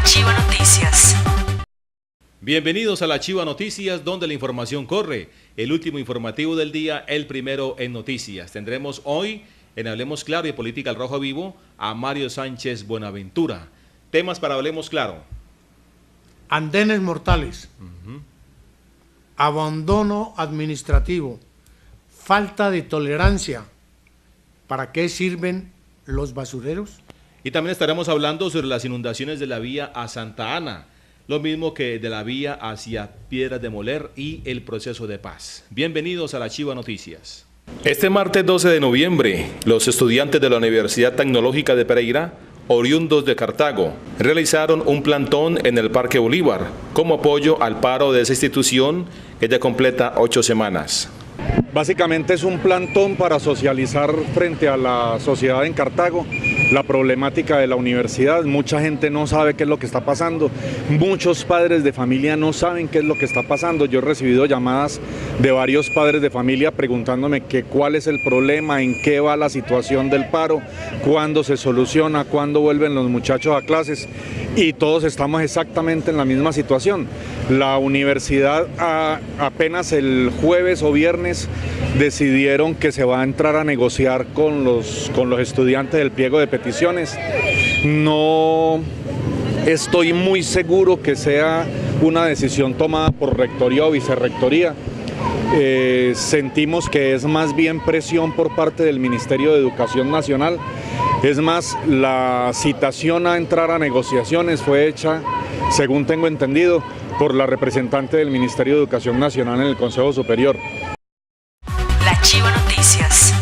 La Chiva Noticias. Bienvenidos a La Chiva Noticias, donde la información corre. El último informativo del día, el primero en noticias. Tendremos hoy, en Hablemos Claro y Política al Rojo Vivo, a Mario Sánchez Buenaventura. Temas para Hablemos Claro. Andenes mortales, abandono administrativo, falta de tolerancia. ¿Para qué sirven los basureros? Y también estaremos hablando sobre las inundaciones de la vía a Santa Ana, lo mismo que de la vía hacia Piedras de Moler y el proceso de paz. Bienvenidos a La Chiva Noticias. Este martes 12 de noviembre, los estudiantes de la Universidad Tecnológica de Pereira, oriundos de Cartago, realizaron un plantón en el Parque Bolívar como apoyo al paro de esa institución que ya completa 8 semanas. Básicamente es un plantón para socializar frente a la sociedad en Cartago la problemática de la universidad. Mucha gente no sabe qué es lo que está pasando, muchos padres de familia no saben qué es lo que está pasando. Yo he recibido llamadas de varios padres de familia preguntándome cuál es el problema, en qué va la situación del paro, cuándo se soluciona, cuándo vuelven los muchachos a clases, y todos estamos exactamente en la misma situación. La universidad apenas el jueves o viernes decidieron que se va a entrar a negociar con los estudiantes del pliego de peticiones. No estoy muy seguro que sea una decisión tomada por rectoría o vicerrectoría. Sentimos que es más bien presión por parte del Ministerio de Educación Nacional. Es más, la citación a entrar a negociaciones fue hecha, según tengo entendido, por la representante del Ministerio de Educación Nacional en el Consejo Superior. La Chiva Noticias.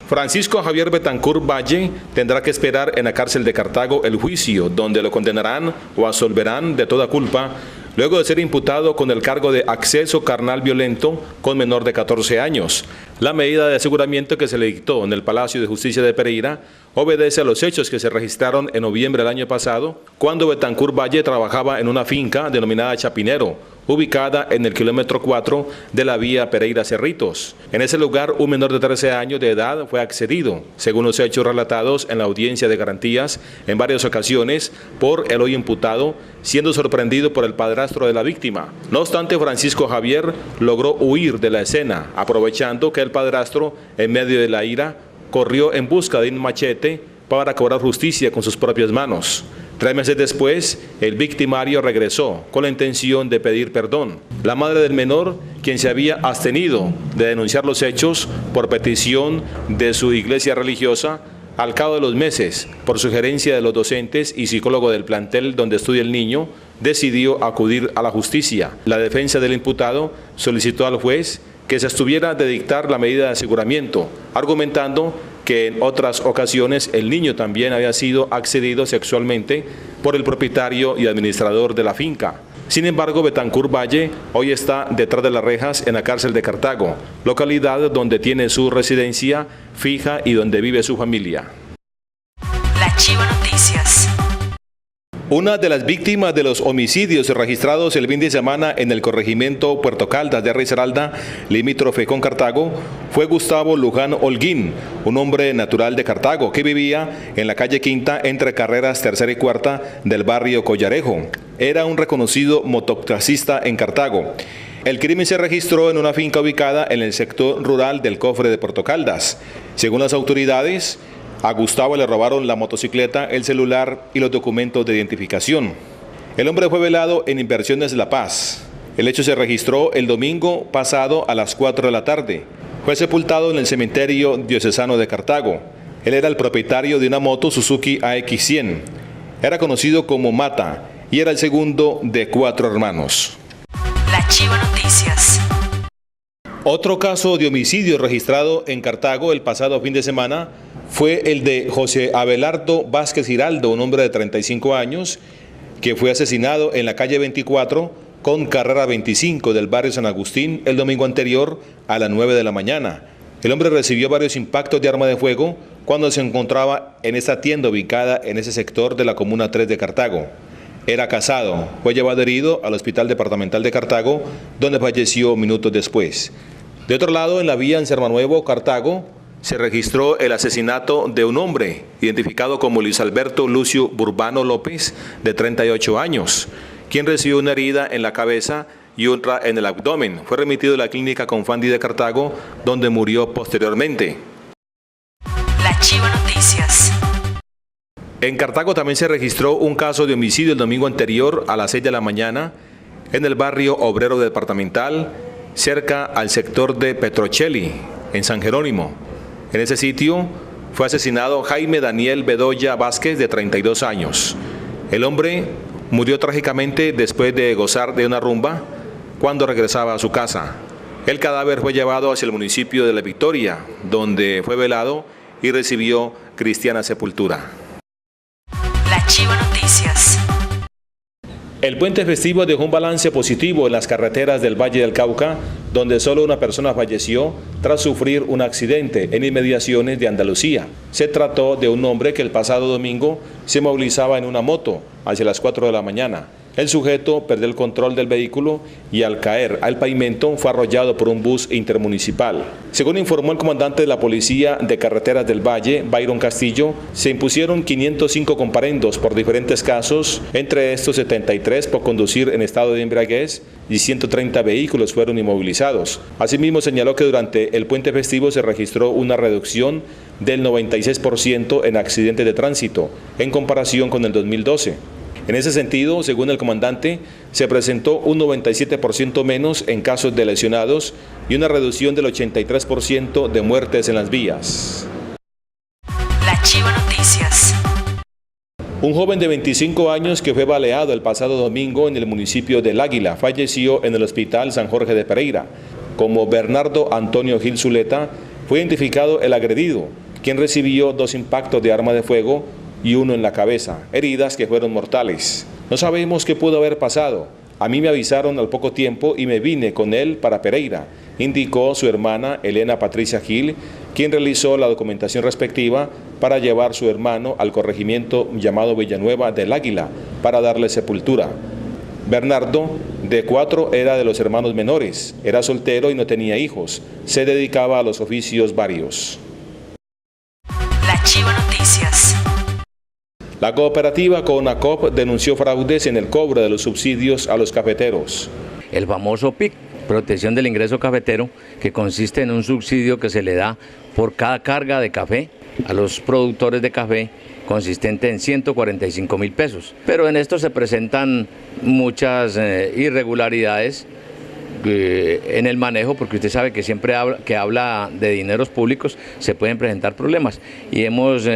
Francisco Javier Betancur Valle tendrá que esperar en la cárcel de Cartago el juicio, donde lo condenarán o absolverán de toda culpa, luego de ser imputado con el cargo de acceso carnal violento con menor de 14 años. La medida de aseguramiento que se le dictó en el Palacio de Justicia de Pereira obedece a los hechos que se registraron en noviembre del año pasado, cuando Betancur Valle trabajaba en una finca denominada Chapinero, ubicada en el kilómetro 4 de la vía Pereira-Cerritos. En ese lugar, un menor de 13 años de edad fue accedido, según los hechos relatados en la audiencia de garantías, en varias ocasiones, por el hoy imputado, siendo sorprendido por el padrastro de la víctima. No obstante, Francisco Javier logró huir de la escena, aprovechando que el padrastro, en medio de la ira, corrió en busca de un machete para cobrar justicia con sus propias manos. 3 meses después, el victimario regresó con la intención de pedir perdón. La madre del menor, quien se había abstenido de denunciar los hechos por petición de su iglesia religiosa, al cabo de los meses, por sugerencia de los docentes y psicólogo del plantel donde estudia el niño, decidió acudir a la justicia. La defensa del imputado solicitó al juez que se abstuviera de dictar la medida de aseguramiento, argumentando que en otras ocasiones el niño también había sido accedido sexualmente por el propietario y administrador de la finca. Sin embargo, Betancur Valle hoy está detrás de las rejas en la cárcel de Cartago, localidad donde tiene su residencia fija y donde vive su familia. La Chiva Noticias. Una de las víctimas de los homicidios registrados el fin de semana en el corregimiento Puerto Caldas de Risaralda, limítrofe con Cartago, fue Gustavo Luján Holguín, un hombre natural de Cartago que vivía en la calle Quinta entre carreras tercera y cuarta del barrio Collarejo. Era un reconocido mototaxista en Cartago. El crimen se registró en una finca ubicada en el sector rural del Cofre de Puerto Caldas. Según las autoridades, a Gustavo le robaron la motocicleta, el celular y los documentos de identificación. El hombre fue velado en Inversiones La Paz. El hecho se registró el domingo pasado a las 4 de la tarde. Fue sepultado en el cementerio diocesano de Cartago. Él era el propietario de una moto Suzuki AX100. Era conocido como Mata y era el segundo de 4 hermanos. La Chiva Noticias. Otro caso de homicidio registrado en Cartago el pasado fin de semana fue el de José Abelardo Vázquez Giraldo, un hombre de 35 años, que fue asesinado en la calle 24 con carrera 25 del barrio San Agustín el domingo anterior a las 9 de la mañana. El hombre recibió varios impactos de arma de fuego cuando se encontraba en esta tienda ubicada en ese sector de la Comuna 3 de Cartago. Era casado, fue llevado herido al Hospital Departamental de Cartago, donde falleció minutos después. De otro lado, en la vía en Sermanuevo, Cartago, se registró el asesinato de un hombre identificado como Luis Alberto Lucio Burbano López, de 38 años, quien recibió una herida en la cabeza y otra en el abdomen. Fue remitido a la clínica Confandi de Cartago, donde murió posteriormente. La Chiva Noticias. En Cartago también se registró un caso de homicidio el domingo anterior a las 6 de la mañana en el barrio obrero departamental, cerca al sector de Petrocelli, en San Jerónimo. En ese sitio fue asesinado Jaime Daniel Bedoya Vázquez, de 32 años. El hombre murió trágicamente después de gozar de una rumba cuando regresaba a su casa. El cadáver fue llevado hacia el municipio de La Victoria, donde fue velado y recibió cristiana sepultura. La Chiva Noticias. El puente festivo dejó un balance positivo en las carreteras del Valle del Cauca, donde solo una persona falleció tras sufrir un accidente en inmediaciones de Andalucía. Se trató de un hombre que el pasado domingo se movilizaba en una moto hacia las 4 de la mañana. El sujeto perdió el control del vehículo y al caer al pavimento fue arrollado por un bus intermunicipal. Según informó el comandante de la Policía de Carreteras del Valle, Byron Castillo, se impusieron 505 comparendos por diferentes casos, entre estos 73 por conducir en estado de embriaguez y 130 vehículos fueron inmovilizados. Asimismo, señaló que durante el puente festivo se registró una reducción del 96% en accidentes de tránsito en comparación con el 2012. En ese sentido, según el comandante, se presentó un 97% menos en casos de lesionados y una reducción del 83% de muertes en las vías. La Chiva Noticias. Un joven de 25 años que fue baleado el pasado domingo en el municipio del Águila falleció en el Hospital San Jorge de Pereira. Como Bernardo Antonio Gil Zuleta, fue identificado el agredido, quien recibió 2 impactos de arma de fuego y uno en la cabeza, heridas que fueron mortales. No sabemos qué pudo haber pasado. A mí me avisaron al poco tiempo y me vine con él para Pereira, indicó su hermana Elena Patricia Gil, quien realizó la documentación respectiva para llevar su hermano al corregimiento llamado Villanueva del Águila para darle sepultura. Bernardo, de 4, era de los hermanos menores, era soltero y no tenía hijos, se dedicaba a los oficios varios. La Chiva Noticias. La cooperativa CONACOP denunció fraudes en el cobro de los subsidios a los cafeteros. El famoso PIC, protección del ingreso cafetero, que consiste en un subsidio que se le da por cada carga de café a los productores de café, consistente en 145.000 pesos. Pero en esto se presentan muchas irregularidades en el manejo, porque usted sabe que siempre que habla de dineros públicos se pueden presentar problemas, y hemos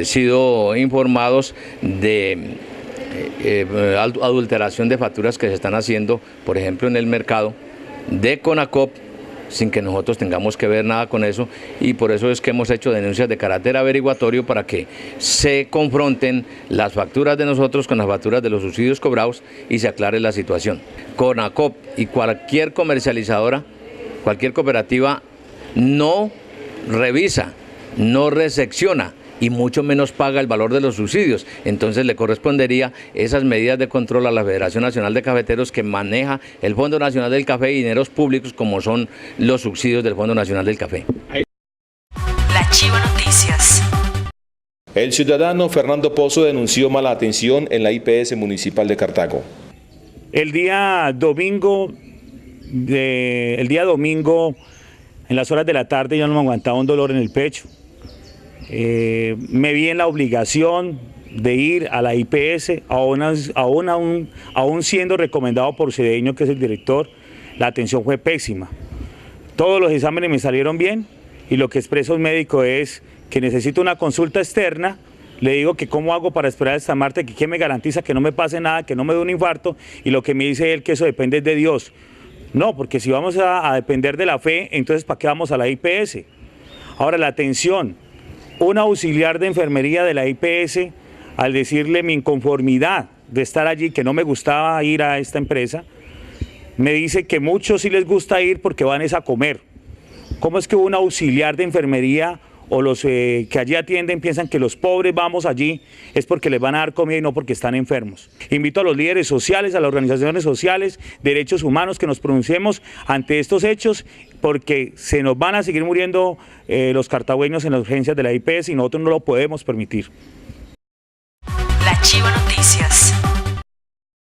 sido informados de adulteración de facturas que se están haciendo, por ejemplo en el mercado de CONACOP, sin que nosotros tengamos que ver nada con eso, y por eso es que hemos hecho denuncias de carácter averiguatorio para que se confronten las facturas de nosotros con las facturas de los subsidios cobrados y se aclare la situación. CONACOP y cualquier comercializadora, cualquier cooperativa no revisa, no recepciona y mucho menos paga el valor de los subsidios. Entonces le correspondería esas medidas de control a la Federación Nacional de Cafeteros, que maneja el Fondo Nacional del Café y dineros públicos como son los subsidios del Fondo Nacional del Café. La Chiva Noticias. El ciudadano Fernando Pozo denunció mala atención en la IPS municipal de Cartago. El día domingo, en las horas de la tarde, yo no me aguantaba un dolor en el pecho. Me vi en la obligación de ir a la IPS, aún siendo recomendado por Cedeño, que es el director. La atención fue pésima. Todos los exámenes me salieron bien y lo que expresa un médico es que necesito una consulta externa. Le digo que cómo hago para esperar esta martes, que me garantiza que no me pase nada, que no me dé un infarto, y lo que me dice él que eso depende de Dios. No, porque si vamos a depender de la fe, entonces ¿para qué vamos a la IPS? Ahora, la atención. Un auxiliar de enfermería de la IPS, al decirle mi inconformidad de estar allí, que no me gustaba ir a esta empresa, me dice que muchos sí les gusta ir porque van a comer. ¿Cómo es que un auxiliar de enfermería o los que allí atienden piensan que los pobres vamos allí es porque les van a dar comida y no porque están enfermos. Invito a los líderes sociales, a las organizaciones sociales, derechos humanos, que nos pronunciemos ante estos hechos, porque se nos van a seguir muriendo los cartagüeños en las urgencias de la IPS y nosotros no lo podemos permitir. La Chiva Noticias.